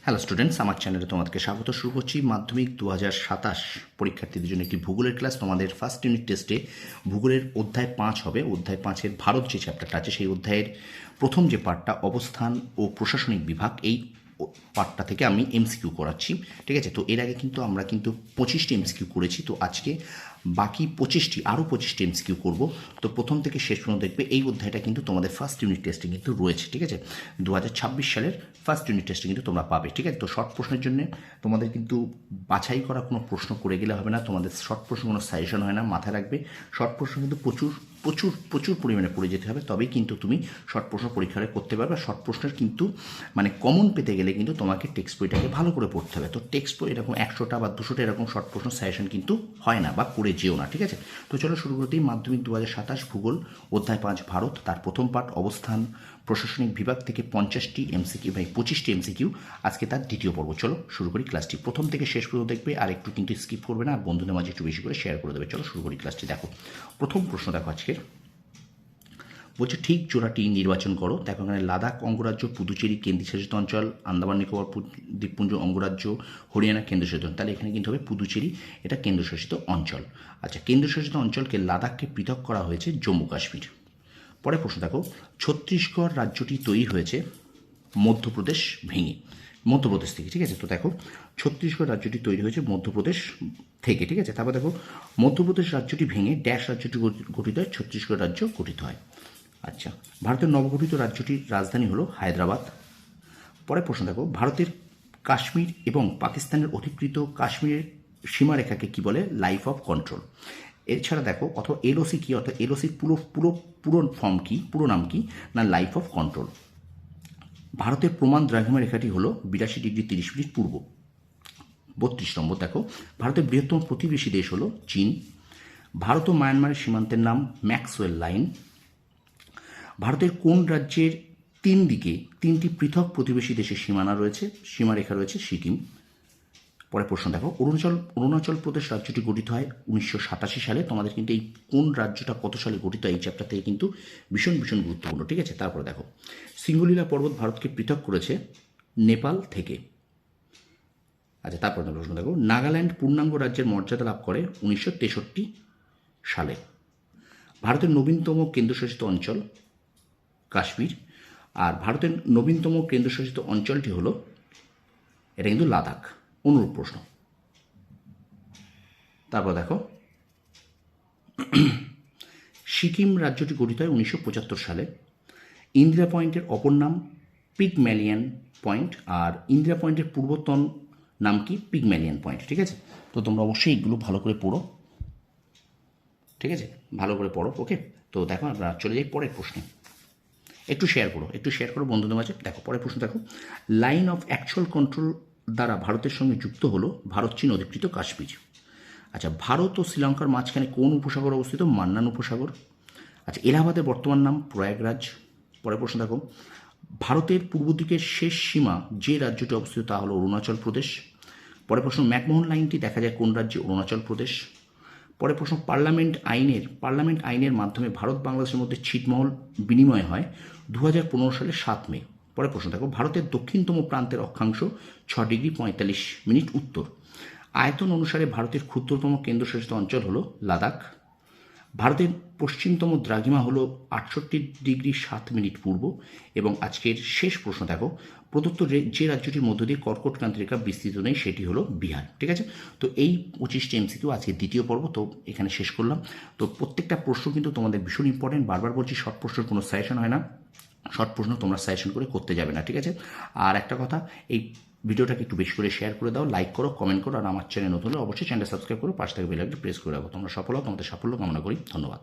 Hello students, আমার চ্যানেলে তোমাদেরকে স্বাগত। শুরু করছি মাধ্যমিক 2027 পরীক্ষার্থীদের জন্য একটি ভূগোলের ক্লাস। তোমাদের ফার্স্ট ইউনিট টেস্টে ভূগোলের অধ্যায় 5 হবে। অধ্যায় 5-এর ভারত যে চ্যাপ্টারটা আছে সেই অধ্যায়ের প্রথম যে পার্টটা অবস্থান ও প্রশাসনিক বিভাগ, এই পার্টটা থেকে আমি এমসিকিউ করাচ্ছি। ঠিক আছে, তো এর আগে কিন্তু আমরা 25টি এমসিকিউ করেছি। তো আজকে বাকি 25টি আরও 25টি এমসিকিউ করবো। তো প্রথম থেকে শেষ পর্যন্ত দেখবে এই অধ্যায়টা কিন্তু তোমাদের ফার্স্ট ইউনিট টেস্টে কিন্তু রয়েছে। ঠিক আছে, 2026 সালের ফার্স্ট ইউনিট টেস্টে কিন্তু তোমরা পাবে। ঠিক আছে, তো শর্ট প্রশ্নের জন্য তোমাদের কিন্তু বাছাই করা কোনো প্রশ্ন করে গেলে হবে না। তোমাদের শর্ট প্রশ্ন কোনো সাজেশন হয় না, মাথায় রাখবে। শর্ট প্রশ্ন কিন্তু প্রচুর প্রচুর প্রচুর পরিমাণে পড়ে যেতে হবে, তবেই কিন্তু তুমি শর্ট প্রশ্ন পরীক্ষাটা করতে পারবে। শর্ট প্রশ্নের কিন্তু কমন পেতে গেলে কিন্তু তোমাকে টেক্সট বইটাকে ভালো করে পড়তে হবে। তো টেক্সট বই এরকম 100টা বা 200টা এরকম শর্ট প্রশ্ন সাজেশন কিন্তু হয় না বা করে যেও না। ঠিক আছে, তো চলো শুরু করতেই মাধ্যমিক 2027 ভূগোল অধ্যায় 5 ভারত, তার প্রথম পার্ট অবস্থান প্রশাসনিক বিভাগ থেকে 50টি এমসিকিউ 25টি এমসিকিউ আজকে তার দ্বিতীয় পর্ব। চলো শুরু করি ক্লাসটি। প্রথম থেকে শেষ পর্যন্ত দেখবে, আর একটু কিন্তু স্কিপ করবে না, আর বন্ধুদের মাঝে একটু বেশি করে শেয়ার করে দেবে। চলো শুরু করি ক্লাসটি। দেখো প্রথম প্রশ্ন, দেখো আজকের বলছে ঠিক জোড়াটি নির্বাচন করো। দেখো এখানে লাদাখ অঙ্গরাজ্য, পুদুচেরি কেন্দ্রশাসিত অঞ্চল, আন্দামান নিকোবর দ্বীপপুঞ্জ অঙ্গরাজ্য, হরিয়ানা কেন্দ্রশাসিত অঞ্চল। তাহলে এখানে কিন্তু হবে পুদুচেরি, এটা কেন্দ্রশাসিত অঞ্চল। আচ্ছা, কেন্দ্রশাসিত অঞ্চলকে লাদাখকে পৃথক করা হয়েছে জম্মু কাশ্মীর। পরে প্রশ্ন দেখো, ছত্তিশগড় রাজ্যটি তৈরি হয়েছে মধ্যপ্রদেশ ভেঙে, মধ্যপ্রদেশ থেকে। ঠিক আছে, তো দেখো ছত্তিশগড় রাজ্যটি তৈরি হয়েছে মধ্যপ্রদেশ থেকে। ঠিক আছে, তারপর দেখো মধ্যপ্রদেশ রাজ্যটি ভেঙে ড্যাশ রাজ্যটি গঠিত হয়, ছত্তিশগড় রাজ্য গঠিত হয়। আচ্ছা, ভারতের নবগঠিত রাজ্যটির রাজধানী হলো হায়দ্রাবাদ। পরে প্রশ্ন দেখো, ভারতের কাশ্মীর এবং পাকিস্তানের অধিকৃত কাশ্মীরের সীমারেখাকে কি বলে? Life of control. এছাড়া দেখো, অথবা এলওসি কি, অর্থাৎ এলওসির পুরো ফর্ম কি, পুরো নাম কি? না, লাইফ অফ কন্ট্রোল। ভারতের প্রমাণ দ্রাঘিমা রেখাটি হলো 82°30' পূর্ব। 32 নম্বর দেখো, ভারতের বৃহত্তম প্রতিবেশী দেশ হলো চীন। ভারত ও মায়ানমারের সীমান্তের নাম ম্যাক্সওয়েল লাইন। ভারতের কোন রাজ্যের তিন দিকে 3টি পৃথক প্রতিবেশী দেশের সীমারেখা রয়েছে? সিকিম। পরে প্রশ্ন দেখো, অরুণাচল প্রদেশ রাজ্যটি গঠিত হয় 1987 সালে। তোমাদের কিন্তু এই কোন রাজ্যটা কত সালে গঠিত এই চ্যাপ্টার থেকে কিন্তু ভীষণ ভীষণ গুরুত্বপূর্ণ। ঠিক আছে, তারপরে দেখো, সিঙ্গলীলা পর্বত ভারতকে পৃথক করেছে নেপাল থেকে। আচ্ছা, তারপরে প্রশ্ন দেখো, নাগাল্যান্ড পূর্ণাঙ্গ রাজ্যের মর্যাদা লাভ করে 1963 সালে। ভারতের নবীনতম কেন্দ্রশাসিত অঞ্চল কাশ্মীর, আর ভারতের নবীনতম কেন্দ্রশাসিত অঞ্চলটি হলো, এটা কিন্তু লাদাখ। অনুরূপ প্রশ্ন। তারপর দেখো, সিকিম রাজ্যটি গঠিত হয় 1975 সালে। ইন্দিরা পয়েন্টের অপর নাম পিগম্যালিয়ান পয়েন্ট, আর ইন্দিরা পয়েন্টের পূর্বতন নাম কি? পিগম্যালিয়ান পয়েন্ট। ঠিক আছে, তো তোমরা অবশ্যই এগুলো ভালো করে পড়ো। ঠিক আছে, ভালো করে পড়ো। ওকে, তো দেখো আমরা চলে যাই পরের প্রশ্নে। একটু শেয়ার করো বন্ধুদের মাঝে। দেখো পরের প্রশ্ন দেখো, লাইন অফ অ্যাকচুয়াল কন্ট্রোল দ্বারা ভারতের সঙ্গে যুক্ত হলো ভারত চীন অধিকৃত কাশ্মীর। আচ্ছা, ভারত ও শ্রীলঙ্কার মাঝখানে কোন উপসাগর অবস্থিত? মান্নান উপসাগর। আচ্ছা, এলাহাবাদের বর্তমান নাম প্রয়াগরাজ। পরের প্রশ্ন দেখো, ভারতের পূর্ব দিকের শেষ সীমা যে রাজ্যটি অবস্থিত তা হলো অরুণাচল প্রদেশ। পরের প্রশ্ন, ম্যাকমোহন লাইনটি দেখা যায় কোন রাজ্যে? অরুণাচল প্রদেশ। পরের প্রশ্ন, পার্লামেন্ট আইনের মাধ্যমে ভারত বাংলাদেশের মধ্যে ছিটমহল বিনিময় হয় 2015 সালের 7 মে। পরের প্রশ্ন দেখো, ভারতের দক্ষিণতম প্রান্তের অক্ষাংশ 6°45' উত্তর। আয়তন অনুসারে ভারতের ক্ষুদ্রতম কেন্দ্রশাসিত অঞ্চল হলো লাদাখ। ভারতের পশ্চিমতম দ্রাঘিমা হলো 68°07' পূর্ব। এবং আজকের শেষ প্রশ্ন দেখো, প্রদত্ত যে রাজ্যটির মধ্য দিয়ে কর্কটক্রান্তি রেখা বিস্তৃত নেই সেটি হলো বিহার। ঠিক আছে, তো এই 25টি এমসিকিউ আজকে দ্বিতীয় পর্ব তো এখানে শেষ করলাম। তো প্রত্যেকটা প্রশ্ন কিন্তু তোমাদের ভীষণ ইম্পর্টেন্ট। বারবার বলছি, শর্ট প্রশ্নের কোনো সাজেশন হয় না, শর্ট প্রশ্ন তোমরা সাজেশন করে করতে যাবে না। ঠিক আছে, আর একটা কথা, এই ভিডিওটাকে একটু বেশি করে শেয়ার করে দাও, লাইক করো, কমেন্ট করো, আর আমার চ্যানেল নতুন হলে অবশ্যই চ্যানেলটা সাবস্ক্রাইব করো, পাশ থেকে বেল আইকনটি প্রেস করে রাখো। তোমরা সফল হও, তোমাদের সাফল্য কামনা করি। ধন্যবাদ।